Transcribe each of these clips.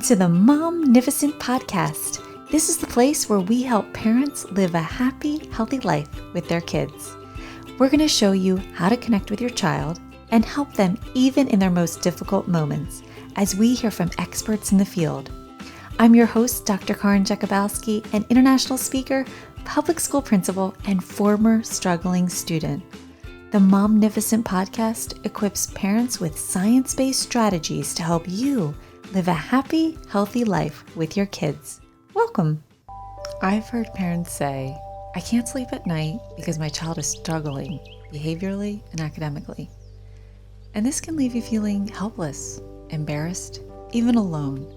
to the Momnificent Podcast. This is the place where we help parents live a happy, healthy life with their kids. We're going to show you how to connect with your child and help them even in their most difficult moments as we hear from experts in the field. I'm your host, Dr. Karin Jakubowski, an international speaker, public school principal, and former struggling student. The Momnificent Podcast equips parents with science-based strategies to help you live a happy, healthy life with your kids. Welcome. I've heard parents say, I can't sleep at night because my child is struggling behaviorally and academically. And this can leave you feeling helpless, embarrassed, even alone.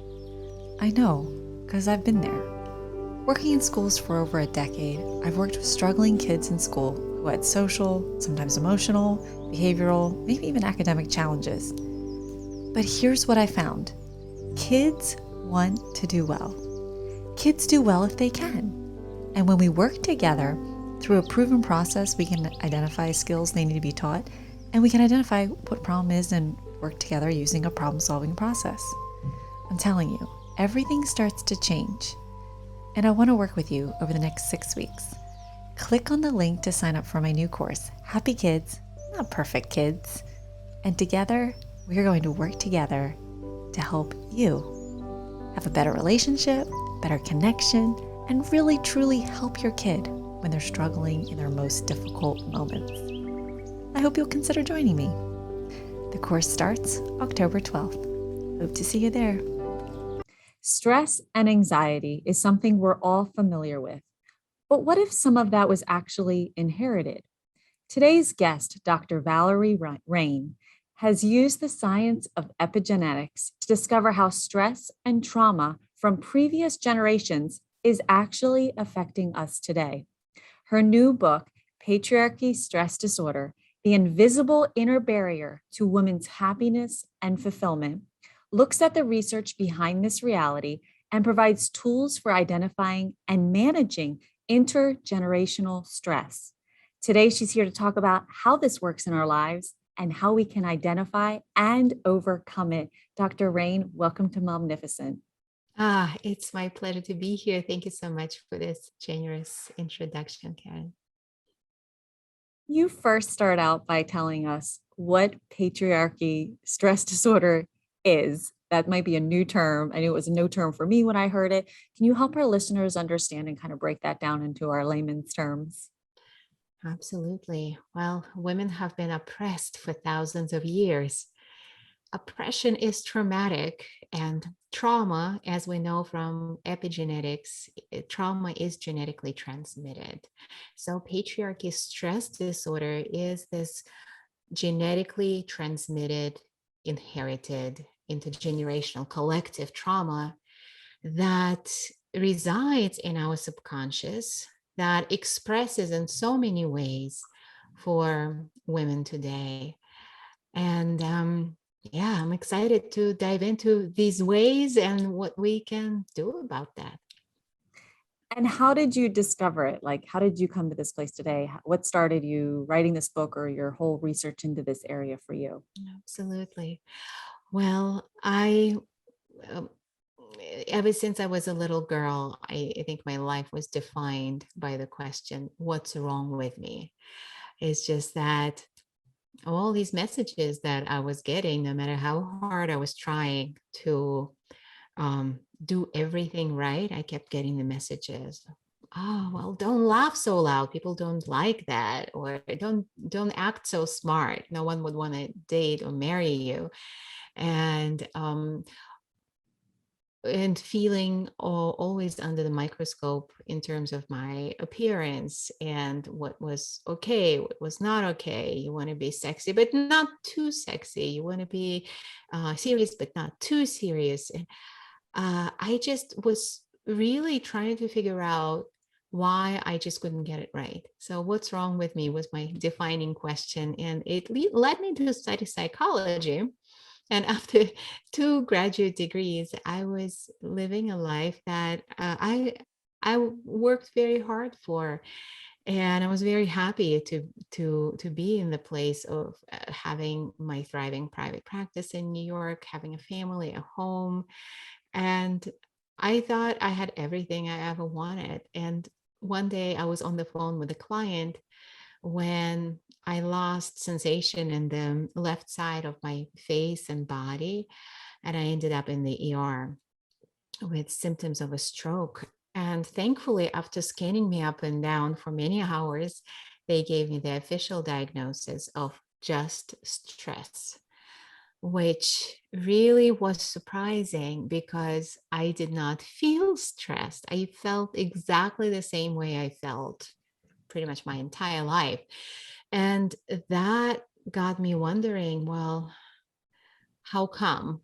I know, because I've been there. Working in schools for over a decade, I've worked with struggling kids in school who had social, sometimes emotional, behavioral, maybe even academic challenges. But here's what I found. Kids want to do well. Kids do well if they can. And when we work together through a proven process, we can identify skills they need to be taught, and we can identify what problem is and work together using a problem-solving process. I'm telling you, everything starts to change. And I want to work with you over the next 6 weeks. Click on the link to sign up for my new course, Happy Kids, Not Perfect Kids. And together, we are going to work together to help you have a better relationship, better connection, and really truly help your kid when they're struggling in their most difficult moments. I hope you'll consider joining me. The course starts October 12th. Hope to see you there. Stress and anxiety is something we're all familiar with. But what if some of that was actually inherited? Today's guest, Dr. Valerie Rein, has used the science of epigenetics to discover how stress and trauma from previous generations is actually affecting us today. Her new book, Patriarchy Stress Disorder, The Invisible Inner Barrier to Women's Happiness and Fulfillment, looks at the research behind this reality and provides tools for identifying and managing intergenerational stress. Today, she's here to talk about how this works in our lives and how we can identify and overcome it. Dr. Rein, welcome to Momnificent. It's my pleasure to be here. Thank you so much for this generous introduction, Karen. You first start out by telling us what patriarchy stress disorder is. That might be a new term. I knew it was a new term for me when I heard it. Can you help our listeners understand and kind of break that down into our layman's terms? Absolutely. Well, women have been oppressed for thousands of years. Oppression is traumatic, and trauma, as we know from epigenetics, trauma is genetically transmitted. So, patriarchy stress disorder is this genetically transmitted, inherited, intergenerational collective trauma that resides in our subconscious, that expresses in so many ways for women today. And I'm excited to dive into these ways and what we can do about that. And how did you discover it? Like, how did you come to this place today? What started you writing this book or your whole research into this area for you? Absolutely. Well, I ever since I was a little girl, I think my life was defined by the question, what's wrong with me? It's just that all these messages that I was getting, no matter how hard I was trying to do everything right, I kept getting the messages. Oh, well, don't laugh so loud. People don't like that. Or don't act so smart. No one would want to date or marry you. And feeling always under the microscope in terms of my appearance and what was okay, what was not okay. You want to be sexy, but not too sexy. You want to be serious, but not too serious. And I just was really trying to figure out why I just couldn't get it right. So what's wrong with me was my defining question. And it led me to study psychology. And after 2 graduate degrees, I was living a life that I worked very hard for. And I was very happy to be in the place of having my thriving private practice in New York, having a family, a home, and I thought I had everything I ever wanted. And one day I was on the phone with a client when I lost sensation in the left side of my face and body, and I ended up in the ER with symptoms of a stroke. And thankfully, after scanning me up and down for many hours, they gave me the official diagnosis of just stress, which really was surprising because I did not feel stressed. I felt exactly the same way I felt pretty much my entire life. And that got me wondering, well, how come?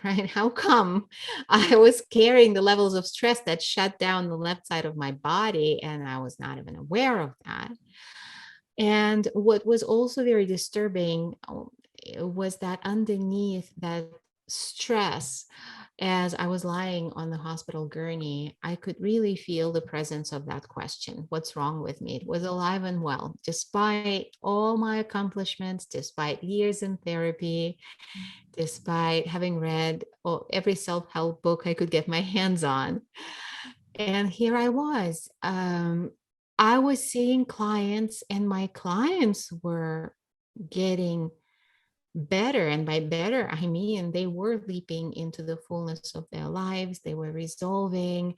Right? How come I was carrying the levels of stress that shut down the left side of my body and I was not even aware of that? And what was also very disturbing was that underneath that stress, as I was lying on the hospital gurney, I could really feel the presence of that question: what's wrong with me? It was alive and well, despite all my accomplishments, despite years in therapy, despite having read every self help book I could get my hands on. And here I was. I was seeing clients, and my clients were getting better. And by better, I mean they were leaping into the fullness of their lives. They were resolving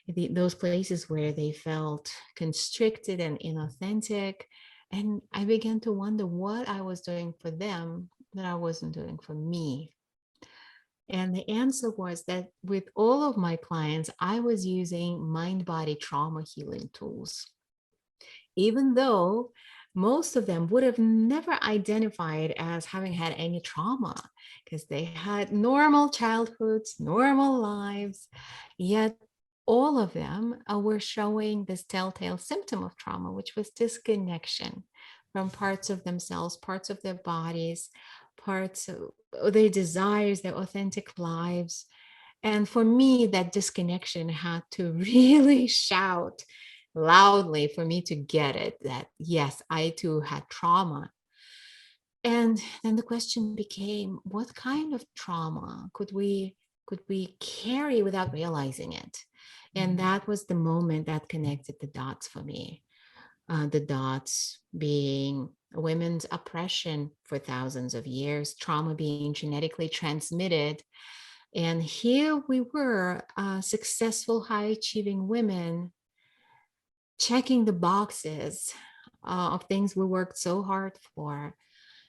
those places where they felt constricted and inauthentic. And I began to wonder what I was doing for them that I wasn't doing for me. And the answer was that with all of my clients, I was using mind body trauma healing tools, even though most of them would have never identified as having had any trauma because they had normal childhoods, normal lives. Yet all of them were showing this telltale symptom of trauma, which was disconnection from parts of themselves, parts of their bodies, parts of their desires, their authentic lives. And for me, that disconnection had to really shout loudly for me to get it that, yes, I too had trauma. And then the question became, what kind of trauma could we carry without realizing it? And that was the moment that connected the dots for me. The dots being women's oppression for thousands of years, trauma being genetically transmitted. And here we were, successful, high achieving women checking the boxes of things we worked so hard for,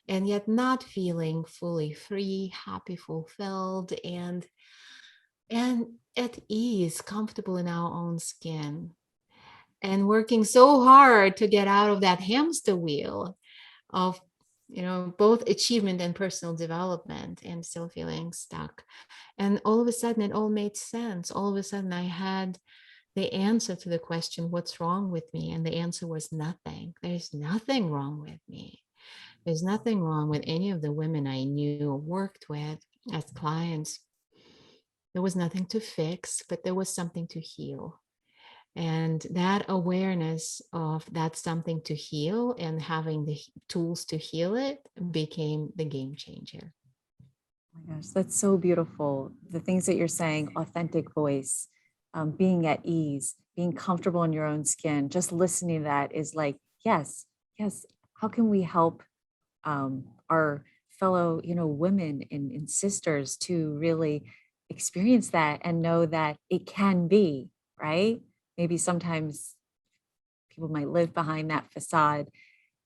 and yet not feeling fully free, happy, fulfilled, and at ease, comfortable in our own skin, and working so hard to get out of that hamster wheel of both achievement and personal development, and still feeling stuck. And all of a sudden it all made sense. All of a sudden I had the answer to the question, what's wrong with me? And the answer was nothing. There's nothing wrong with me. There's nothing wrong with any of the women I knew or worked with as clients. There was nothing to fix, but there was something to heal. And that awareness of that something to heal and having the tools to heal it became the game changer. Oh my gosh, that's so beautiful. The things that you're saying, authentic voice, being at ease, being comfortable in your own skin, just listening to that is like, yes, yes. How can we help our fellow, women and sisters to really experience that and know that it can be, right? Maybe sometimes people might live behind that facade.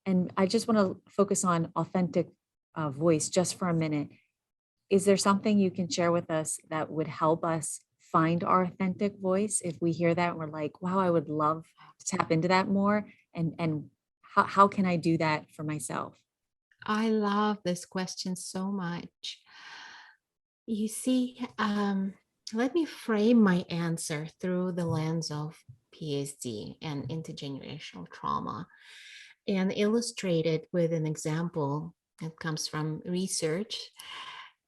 And I just want to focus on authentic voice just for a minute. Is there something you can share with us that would help us find our authentic voice if we hear that and we're like, wow, I would love to tap into that more? And how can I do that for myself? I love this question so much. You see, let me frame my answer through the lens of PSD and intergenerational trauma and illustrate it with an example that comes from research.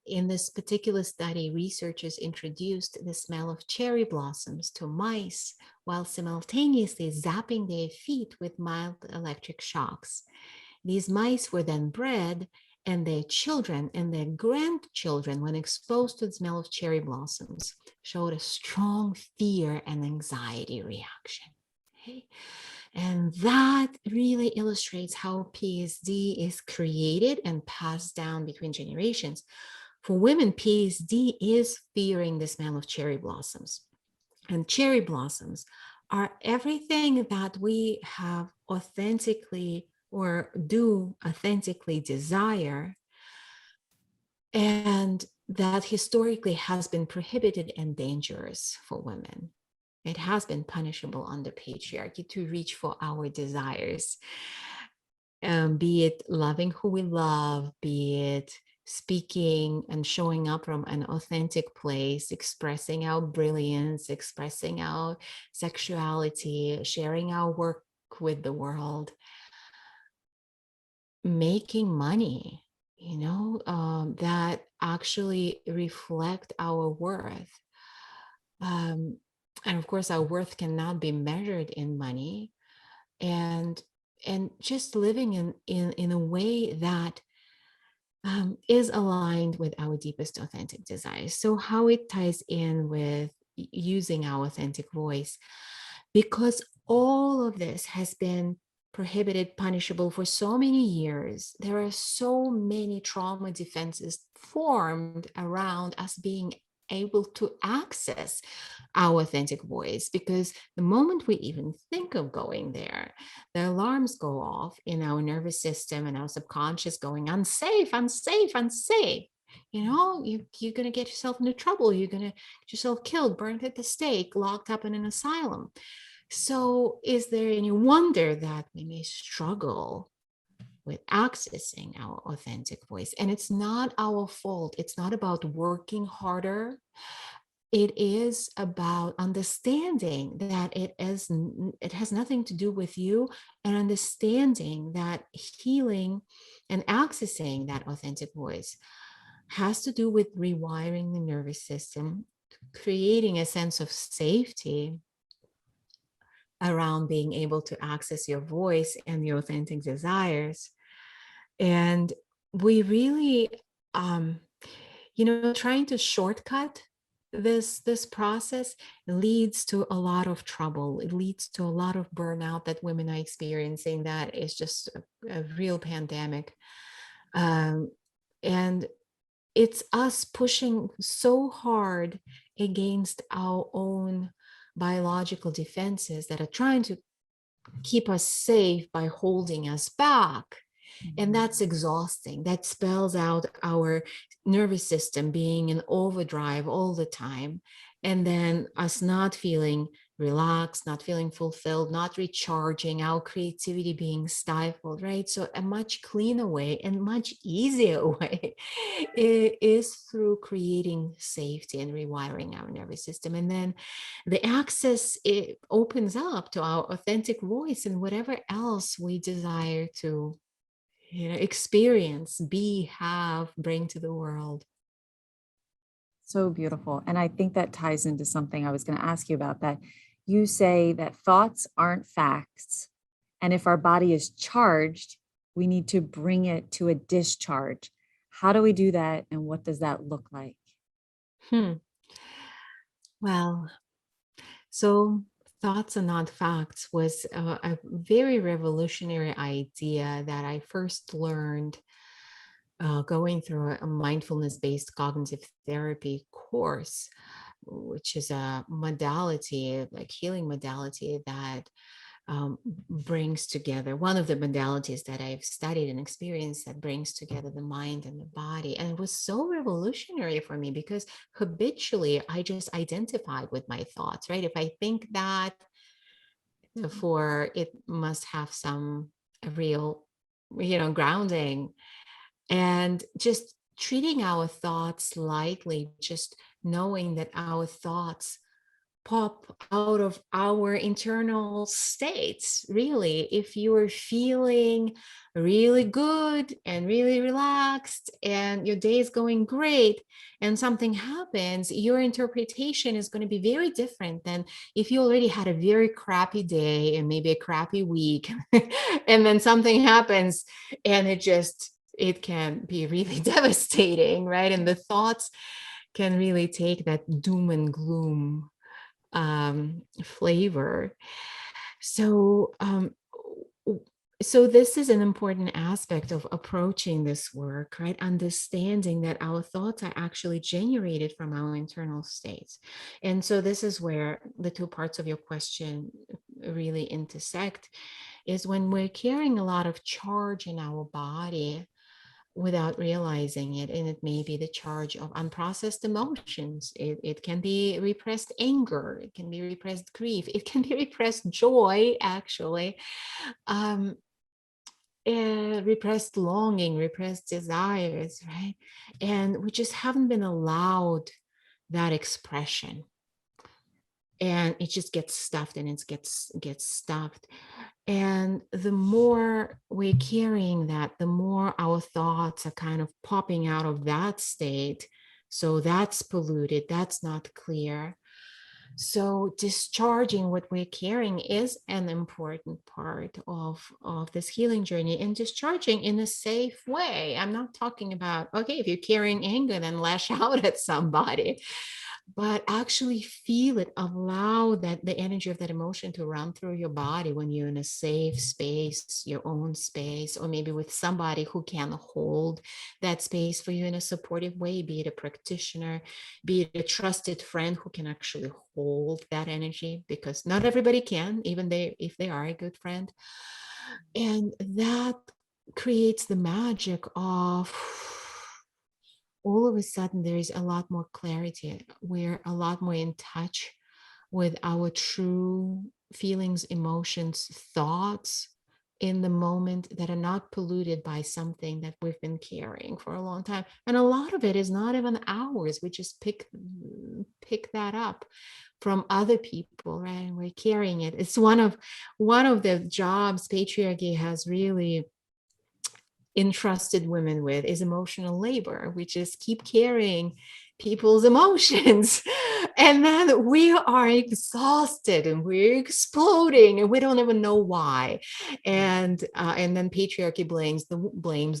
In this particular study, researchers introduced the smell of cherry blossoms to mice while simultaneously zapping their feet with mild electric shocks. These mice were then bred, and their children and their grandchildren, when exposed to the smell of cherry blossoms, showed a strong fear and anxiety reaction. Okay? And that really illustrates how PSD is created and passed down between generations. For women, PSD is fearing the smell of cherry blossoms. And cherry blossoms are everything that we have authentically or do authentically desire, and that historically has been prohibited and dangerous for women. It has been punishable under patriarchy to reach for our desires, be it loving who we love, be it speaking and showing up from an authentic place, expressing our brilliance, expressing our sexuality, sharing our work with the world, making money, that actually reflect our worth. And of course, our worth cannot be measured in money, and just living in a way that is aligned with our deepest authentic desires. So how it ties in with using our authentic voice, because all of this has been prohibited, punishable for so many years. There are so many trauma defenses formed around us being able to access our authentic voice, because the moment we even think of going there, the alarms go off in our nervous system and our subconscious going, unsafe, unsafe, unsafe. You're going to get yourself into trouble. You're going to get yourself killed, burnt at the stake, locked up in an asylum. So is there any wonder that we may struggle with accessing our authentic voice? And it's not our fault. It's not about working harder. It is about understanding that it has nothing to do with you, and understanding that healing and accessing that authentic voice has to do with rewiring the nervous system, creating a sense of safety around being able to access your voice and your authentic desires. And we really, trying to shortcut this process leads to a lot of trouble. It leads to a lot of burnout that women are experiencing. That is just a real pandemic. And it's us pushing so hard against our own biological defenses that are trying to keep us safe by holding us back. And that's exhausting. That spells out our nervous system being in overdrive all the time. And then us not feeling relaxed, not feeling fulfilled, not recharging, our creativity being stifled, right? So a much cleaner way and much easier way is through creating safety and rewiring our nervous system. And then the access, it opens up to our authentic voice and whatever else we desire to experience, be, have, bring to the world. So beautiful. And I think that ties into something I was going to ask you about, that you say that thoughts aren't facts. And if our body is charged, we need to bring it to a discharge. How do we do that? And what does that look like? Well, so thoughts are not facts was a very revolutionary idea that I first learned going through a mindfulness-based cognitive therapy course, which is a modality, like healing modality, that brings together, one of the modalities that I've studied and experienced, that brings together the mind and the body. And it was so revolutionary for me because habitually I just identified with my thoughts, right? If I think that, therefore it must have some real, grounding. And just treating our thoughts lightly, just knowing that our thoughts pop out of our internal states. Really, if you are feeling really good and really relaxed and your day is going great and something happens, your interpretation is going to be very different than if you already had a very crappy day and maybe a crappy week and then something happens and it can be really devastating, right? And the thoughts can really take that doom and gloom flavor. So, so this is an important aspect of approaching this work, right? Understanding that our thoughts are actually generated from our internal states. And so this is where the two parts of your question really intersect, is when we're carrying a lot of charge in our body without realizing it. And it may be the charge of unprocessed emotions. It can be repressed anger. It can be repressed grief. It can be repressed joy, actually. And repressed longing, repressed desires, right? And we just haven't been allowed that expression. And it just gets stuffed and it gets stuffed. And the more we're carrying that, the more our thoughts are kind of popping out of that state. So that's polluted, that's not clear. So discharging what we're carrying is an important part of this healing journey, and discharging in a safe way. I'm not talking about, okay, if you're carrying anger, then lash out at somebody, but actually feel it, allow that the energy of that emotion to run through your body when you're in a safe space, your own space, or maybe with somebody who can hold that space for you in a supportive way, be it a practitioner, be it a trusted friend who can actually hold that energy, because not everybody can, even if they are a good friend. And that creates the magic of all of a sudden there is a lot more clarity. We're a lot more in touch with our true feelings, emotions, thoughts in the moment, that are not polluted by something that we've been carrying for a long time. And a lot of it is not even ours. We just pick that up from other people, right? And we're carrying it. It's one of the jobs patriarchy has really entrusted women with, is emotional labor, which is keep carrying people's emotions. And then we are exhausted and we're exploding and we don't even know why. And then patriarchy blames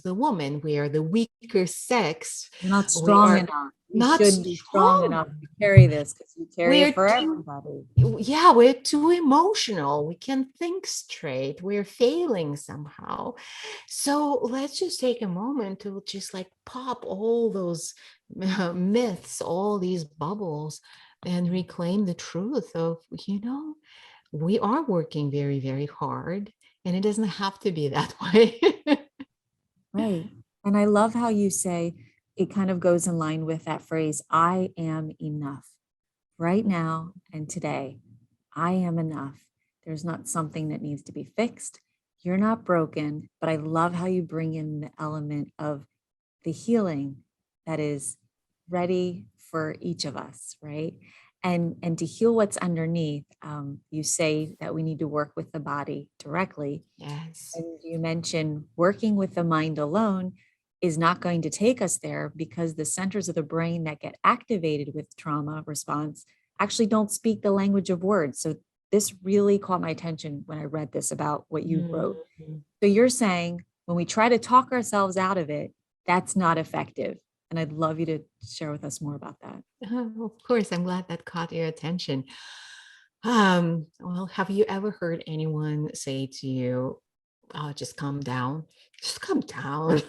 the woman. We are the weaker sex. You're not We strong are enough. You not should be strong strong. enough to carry this, because you carry We're it for too, everybody. yeah, we're too emotional. We can't think straight. We're failing somehow. So let's just take a moment to just like pop all those myths, all these bubbles, and reclaim the truth of, we are working very, very hard, and it doesn't have to be that way. Right. And I love how you say it kind of goes in line with that phrase, I am enough. Right now and today, I am enough. There's not something that needs to be fixed. You're not broken, but I love how you bring in the element of the healing that is ready for each of us, right? And to heal what's underneath, you say that we need to work with the body directly. Yes. And you mentioned working with the mind alone is not going to take us there, because the centers of the brain that get activated with trauma response actually don't speak the language of words. So this really caught my attention when I read this about what you wrote. So you're saying when we try to talk ourselves out of it, that's not effective. And I'd love you to share with us more about that. Of course, I'm glad that caught your attention. Well, have you ever heard anyone say to you, "Oh, just calm down, just calm down"?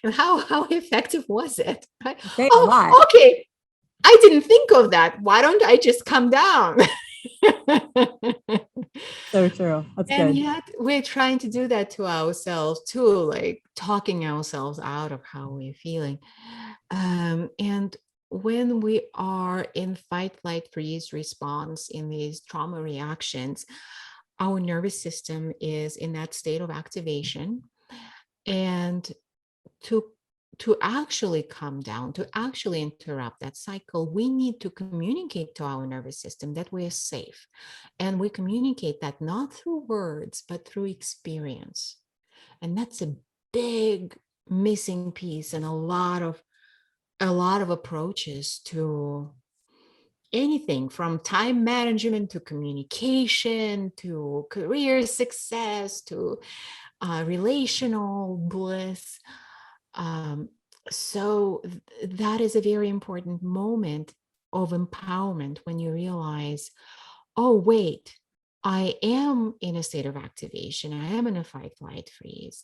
And how effective was it? Right? Say a lot. Oh, okay. I didn't think of that. Why don't I just calm down? So true. That's And good. yet we're trying to do that to ourselves too, like talking ourselves out of how we're feeling. And when we are in fight, flight, freeze response in these trauma reactions, our nervous system is in that state of activation. And to to actually come down, to actually interrupt that cycle, we need to communicate to our nervous system that we are safe. And we communicate that not through words, but through experience. And that's a big missing piece in a lot of approaches to anything from time management to communication to career success to relational bliss. Um, so that is a very important moment of empowerment when you realize, oh, wait, I am in a state of activation. I am in a fight, flight, freeze.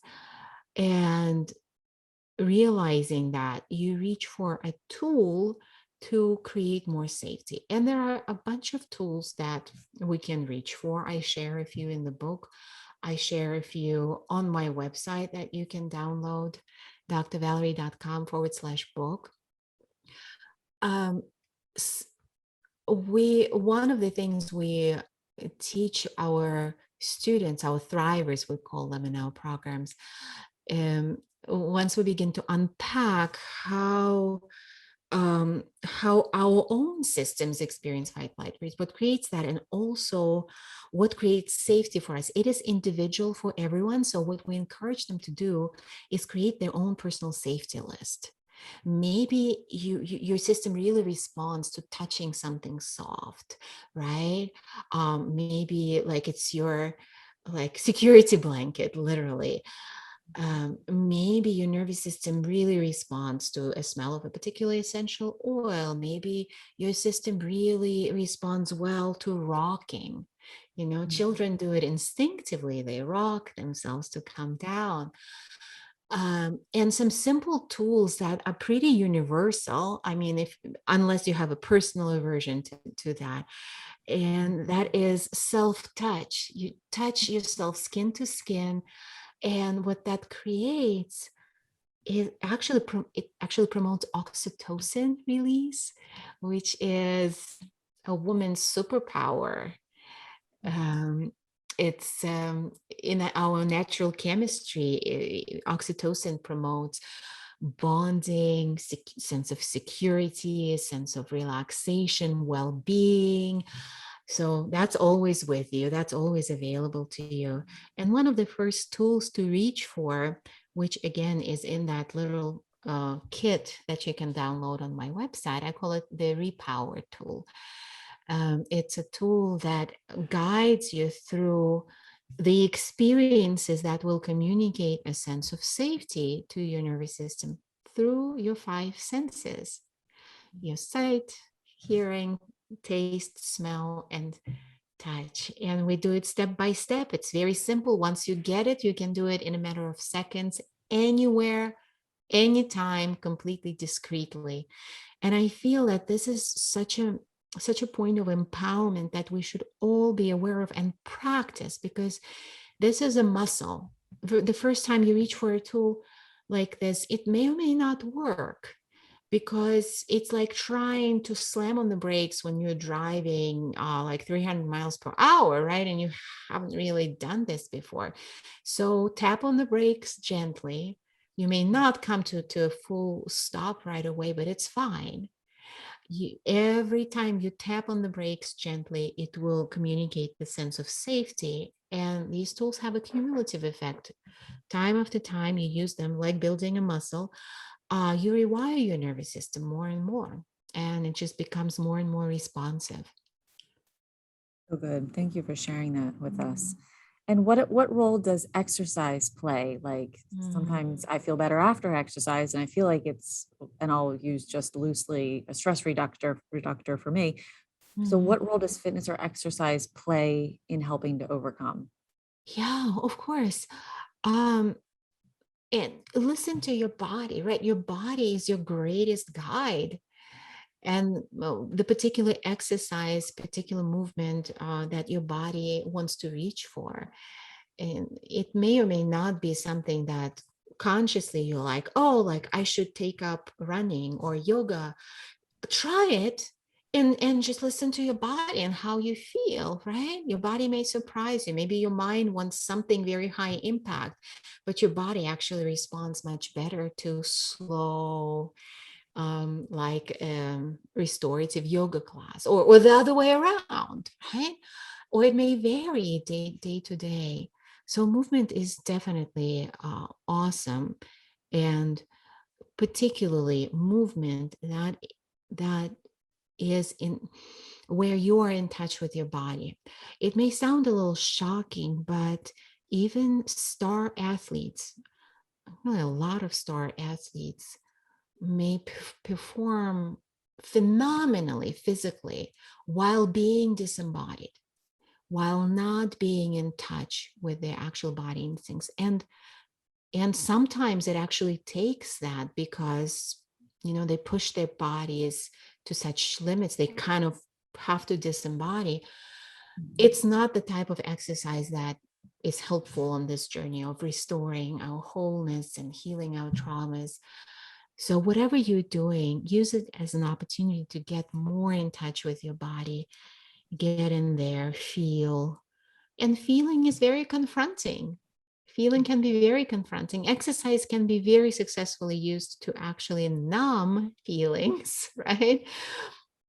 And realizing that you reach for a tool to create more safety. And there are a bunch of tools that we can reach for. I share a few in the book. I share a few on my website that you can download, drvalerie.com/book. One of the things we teach our students, our thrivers, we call them in our programs, once we begin to unpack how our own systems experience fight, flight, freeze, what creates that, and also what creates safety for us. It is individual for everyone. So what we encourage them to do is create their own personal safety list. Maybe your system really responds to touching something soft, right? Maybe like it's your like security blanket, literally. Maybe your nervous system really responds to a smell of a particular essential oil. Maybe your system really responds well to rocking. Children do it instinctively. They rock themselves to come down. And some simple tools that are pretty universal. I mean, unless you have a personal aversion to that, and that is self-touch. You touch yourself skin to skin, and what that creates is it actually promotes oxytocin release, which is a woman's superpower. It's in our natural chemistry, oxytocin promotes bonding, sense of security, sense of relaxation, well-being. So that's always with you. That's always available to you. And one of the first tools to reach for, which again is in that little kit that you can download on my website, I call it the Repower tool. It's a tool that guides you through the experiences that will communicate a sense of safety to your nervous system through your 5 senses: your sight, hearing, taste, smell, and touch. And we do it step by step. It's very simple. Once you get it, you can do it in a matter of seconds, anywhere, anytime, completely discreetly. And I feel that this is such a point of empowerment that we should all be aware of and practice, because this is a muscle. The first time you reach for a tool like this, it may or may not work, because it's like trying to slam on the brakes when you're driving like 300 miles per hour, right? And you haven't really done this before. So tap on the brakes gently. You may not come to a full stop right away, but it's fine. Every time you tap on the brakes gently, it will communicate the sense of safety. And these tools have a cumulative effect. Time after time you use them, like building a muscle, you rewire your nervous system more and more, and it just becomes more and more responsive. So good. Thank you for sharing that with us. And what role does exercise play? Like sometimes I feel better after exercise, and I feel like and I'll use just loosely a stress reductor for me. So what role does fitness or exercise play in helping to overcome? Yeah, of course. And listen to your body, right? Your body is your greatest guide. And the particular exercise, particular movement that your body wants to reach for. And it may or may not be something that consciously you're like, oh, like I should take up running or yoga. Try it. And just listen to your body and how you feel, right? Your body may surprise you. Maybe your mind wants something very high impact, but your body actually responds much better to slow, restorative yoga class, or the other way around, right? Or it may vary day to day. So movement is definitely awesome, and particularly movement that is in where you are in touch with your body. It may sound a little shocking, but even star athletes, really a lot of star athletes, may perform phenomenally physically while being disembodied, while not being in touch with their actual body instincts. And sometimes it actually takes that, because they push their bodies to such limits, they kind of have to disembody. It's not the type of exercise that is helpful on this journey of restoring our wholeness and healing our traumas. So whatever you're doing, use it as an opportunity to get more in touch with your body, get in there, feel. And feeling is very confronting. Feeling can be very confronting. Exercise can be very successfully used to actually numb feelings, right?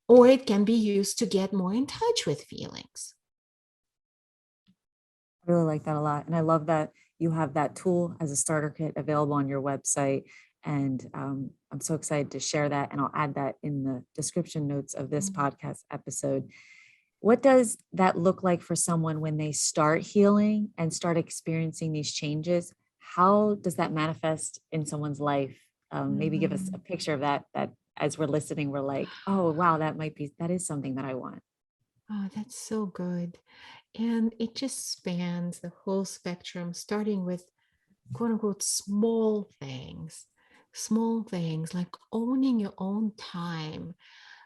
Or it can be used to get more in touch with feelings. I really like that a lot. And I love that you have that tool as a starter kit available on your website. And I'm so excited to share that. And I'll add that in the description notes of this podcast episode. What does that look like for someone when they start healing and start experiencing these changes? How does that manifest in someone's life? Maybe give us a picture of that as we're listening, we're like, oh, wow, that is something that I want. Oh, that's so good. And it just spans the whole spectrum, starting with quote unquote small things like owning your own time.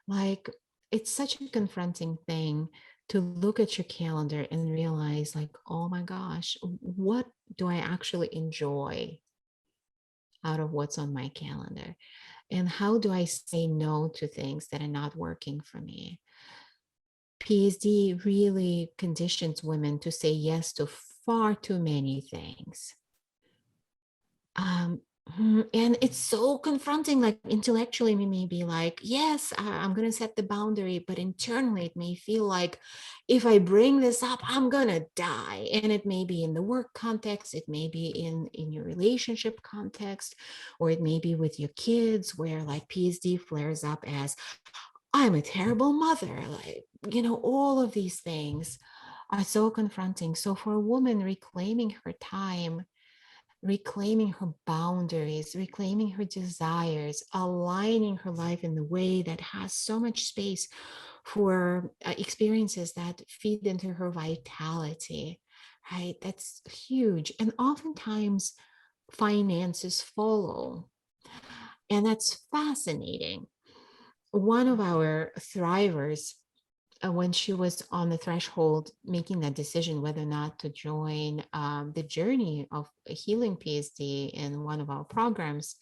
Like, it's such a confronting thing to look at your calendar and realize, like, oh my gosh, what do I actually enjoy out of what's on my calendar? And how do I say no to things that are not working for me? PSD really conditions women to say yes to far too many things. And it's so confronting. Like, intellectually we may be like, yes, I'm going to set the boundary, but internally it may feel like, if I bring this up, I'm going to die. And it may be in the work context, it may be in your relationship context, or it may be with your kids, where like PSD flares up as, I'm a terrible mother. Like, all of these things are so confronting. So for a woman, reclaiming her time, reclaiming her boundaries, reclaiming her desires, aligning her life in the way that has so much space for experiences that feed into her vitality, right? That's huge. And oftentimes finances follow. And that's fascinating. One of our thrivers, when she was on the threshold making that decision whether or not to join the journey of healing PSD in one of our programs,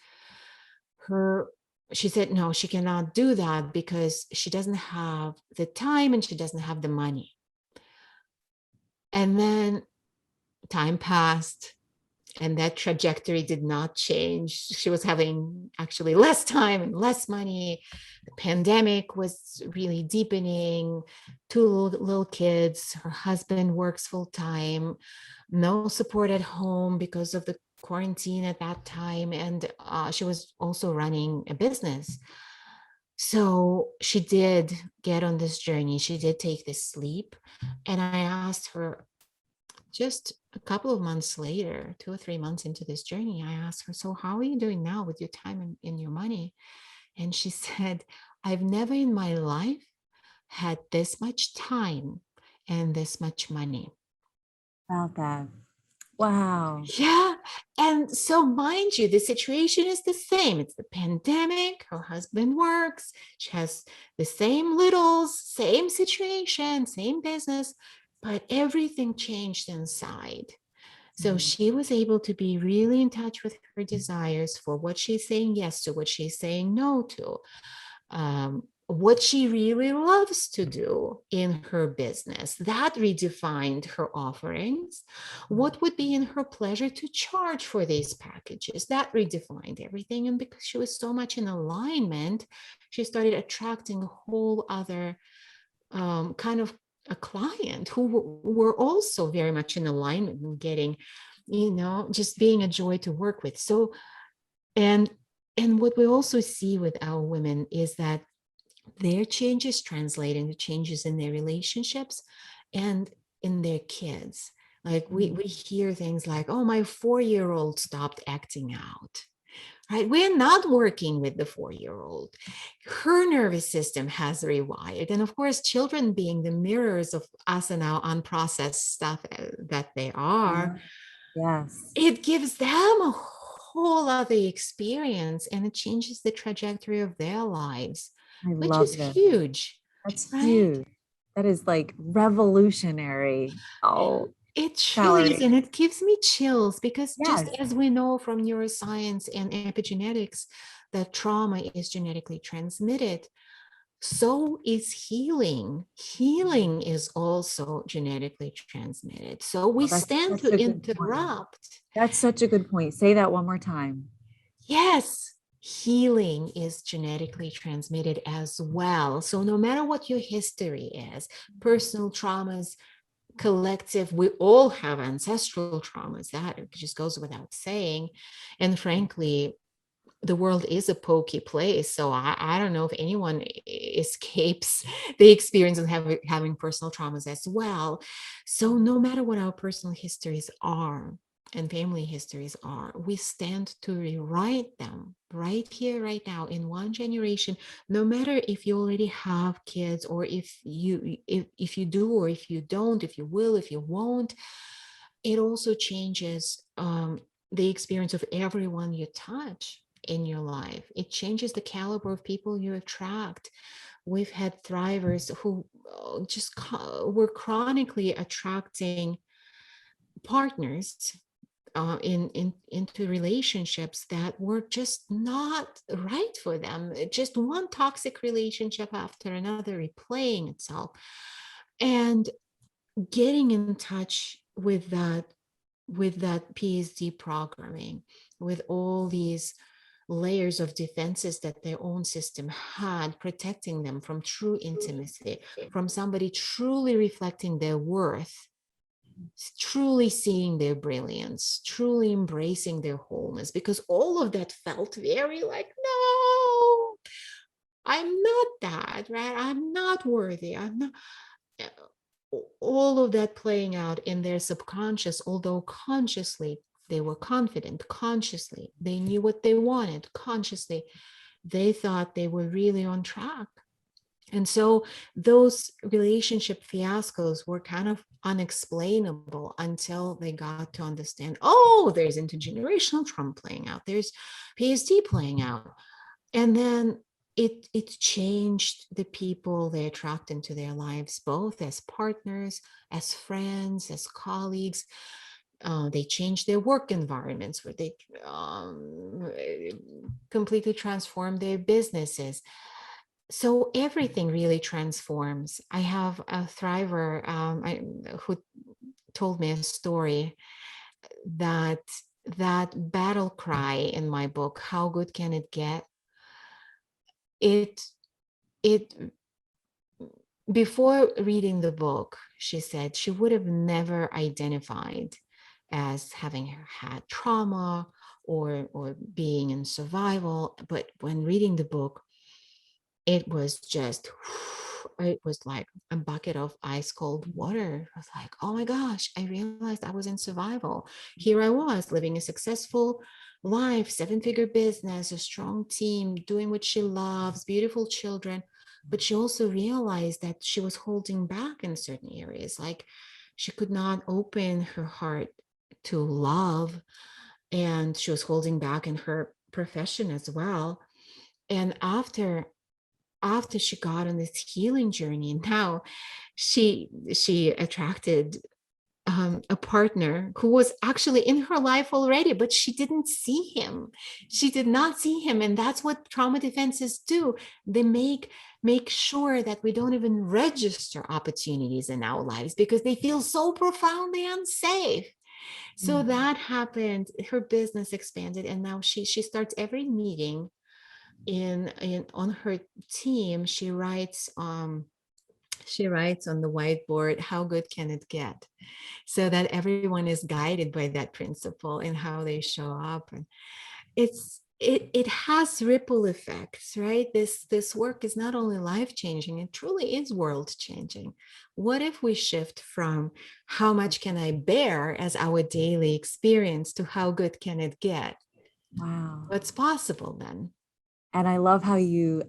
she said no, she cannot do that because she doesn't have the time and she doesn't have the money. And then time passed, and that trajectory did not change. She was having actually less time and less money. The pandemic was really deepening. Two little kids. Her husband works full time. No support at home because of the quarantine at that time. And she was also running a business. So she did get on this journey. She did take this leap. And I asked her, just a couple of months later, 2 or 3 months into this journey, I asked her, so how are you doing now with your time and your money? And she said, I've never in my life had this much time and this much money. About that. Wow. Yeah. And so, mind you, the situation is the same. It's the pandemic. Her husband works. She has the same littles, same situation, same business, but everything changed inside. So she was able to be really in touch with her desires for what she's saying yes to, what she's saying no to. what she really loves to do in her business. That redefined her offerings. What would be in her pleasure to charge for these packages? That redefined everything. And because she was so much in alignment, she started attracting a whole other kind of a client who were also very much in alignment and getting, just being a joy to work with. So, and what we also see with our women is that their changes translate into changes in their relationships and in their kids. Like we hear things like, oh, my 4-year-old stopped acting out. Right? We're not working with the 4-year-old. Her nervous system has rewired. And of course, children being the mirrors of us and our unprocessed stuff that they are, Yes. it gives them a whole other experience, and it changes the trajectory of their lives, I which love is this. huge. That's Right? huge. That is like revolutionary. Oh, It truly is, Valerie. and it gives me chills because just Yes. as we know from neuroscience and epigenetics that trauma is genetically transmitted, so is healing. Healing is also genetically transmitted. So we Oh, that's stand such to a good point. interrupt. That's such a good point. Say that one more time. Yes, healing is genetically transmitted as well. So no matter what your history is, personal traumas, collective, we all have ancestral traumas. That just goes without saying. And frankly, the world is a pokey place. So I don't know if anyone escapes the experience of having personal traumas as well. So no matter what our personal histories are and family histories are, we stand to rewrite them right here, right now, in one generation, no matter if you already have kids or if you do or if you don't, if you will, if you won't. It also changes the experience of everyone you touch in your life. It changes the caliber of people you attract. We've had thrivers who just were chronically attracting partners into relationships that were just not right for them. Just one toxic relationship after another replaying itself. And getting in touch with that PSD programming, with all these layers of defenses that their own system had, protecting them from true intimacy, from somebody truly reflecting their worth, truly seeing their brilliance, truly embracing their wholeness, because all of that felt very like, no, I'm not that, right? I'm not worthy. I'm not. All of that playing out in their subconscious, although consciously they were confident, consciously they knew what they wanted, consciously they thought they were really on track. And so those relationship fiascos were kind of unexplainable until they got to understand, oh, there's intergenerational trauma playing out, there's PSD playing out. And then it changed the people they attract into their lives, both as partners, as friends, as colleagues. They changed their work environments, where they completely transformed their businesses. So everything really transforms. I have a thriver who told me a story that battle cry in my book, How Good Can It Get? It before reading the book, she said she would have never identified as having had trauma or being in survival. But when reading the book, it was just, it was like a bucket of ice cold water. I was like, oh my gosh, I realized I was in survival. Here I was living a successful life, 7-figure business, a strong team, doing what she loves, beautiful children. But she also realized that she was holding back in certain areas. Like she could not open her heart to love, and she was holding back in her profession as well. And after she got on this healing journey, now she attracted a partner who was actually in her life already, but she didn't see him. She did not see him. And that's what trauma defenses do. They make sure that we don't even register opportunities in our lives because they feel so profoundly unsafe. So that happened. Her business expanded, and now she starts every meeting in on her team. She writes on the whiteboard, how good can it get? So that everyone is guided by that principle in how they show up. And it has ripple effects, right? This work is not only life-changing, it truly is world-changing. What if we shift from how much can I bear as our daily experience to how good can it get? Wow. What's possible then? And I love how you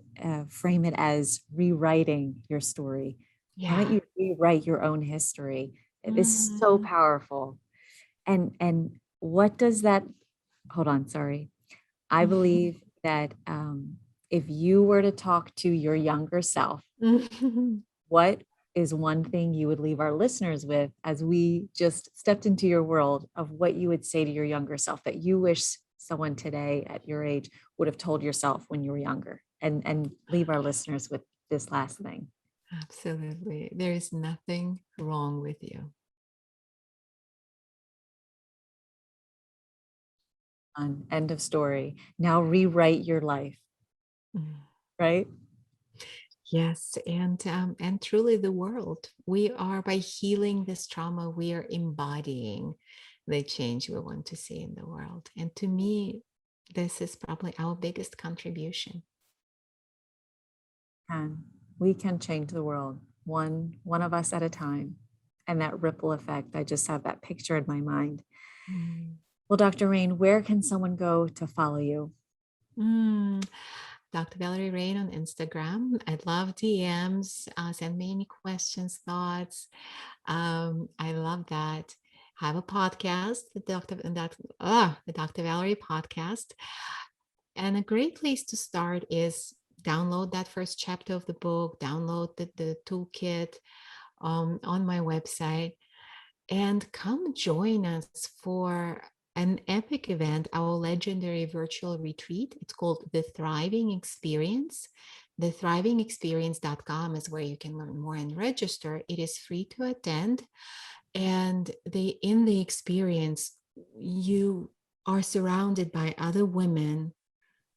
frame it as rewriting your story. Why don't you rewrite your own history? This is so powerful. And what does that, hold on, sorry. I believe that if you were to talk to your younger self, what is one thing you would leave our listeners with as we just stepped into your world of what you would say to your younger self that you wish someone today at your age would have told yourself when you were younger, and leave our listeners with this last thing? Absolutely. There is nothing wrong with you. End of story. Now rewrite your life, right? Yes, and truly the world. We are, by healing this trauma, we are embodying the change we want to see in the world. And to me, this is probably our biggest contribution. And we can change the world one of us at a time. And that ripple effect, I just have that picture in my mind. Well, Dr. Rein, where can someone go to follow you? Dr. Valerie Rein on Instagram. I love DMs. Send me any questions, thoughts. I love that. I have a podcast, the Dr. Valerie podcast. And a great place to start is download that first chapter of the book, download the toolkit on my website, and come join us for an epic event, our legendary virtual retreat. It's called The Thriving Experience. thethrivingexperience.com is where you can learn more and register. It is free to attend. And in the experience, you are surrounded by other women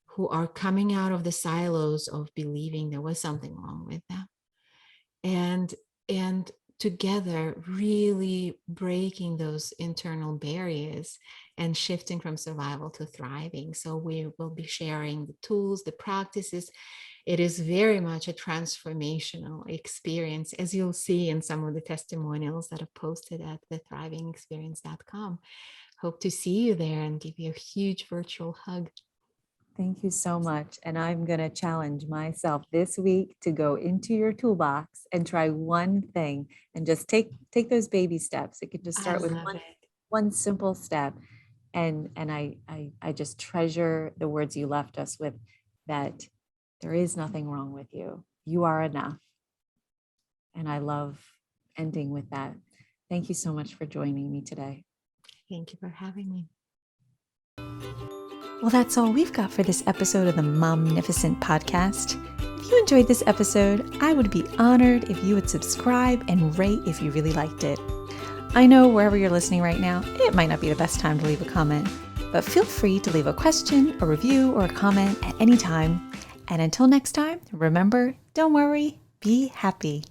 who are coming out of the silos of believing there was something wrong with them. And together really breaking those internal barriers and shifting from survival to thriving. So we will be sharing the tools, the practices. It is very much a transformational experience, as you'll see in some of the testimonials that are posted at thethrivingexperience.com. Hope to see you there and give you a huge virtual hug. Thank you so much. And I'm going to challenge myself this week to go into your toolbox and try one thing and just take those baby steps. It could just start with one simple step. And I just treasure the words you left us with, that there is nothing wrong with you. You are enough. And I love ending with that. Thank you so much for joining me today. Thank you for having me. Well, that's all we've got for this episode of the Momnificent podcast. If you enjoyed this episode, I would be honored if you would subscribe and rate if you really liked it. I know wherever you're listening right now, it might not be the best time to leave a comment, but feel free to leave a question, a review, or a comment at any time. And until next time, remember, don't worry, be happy.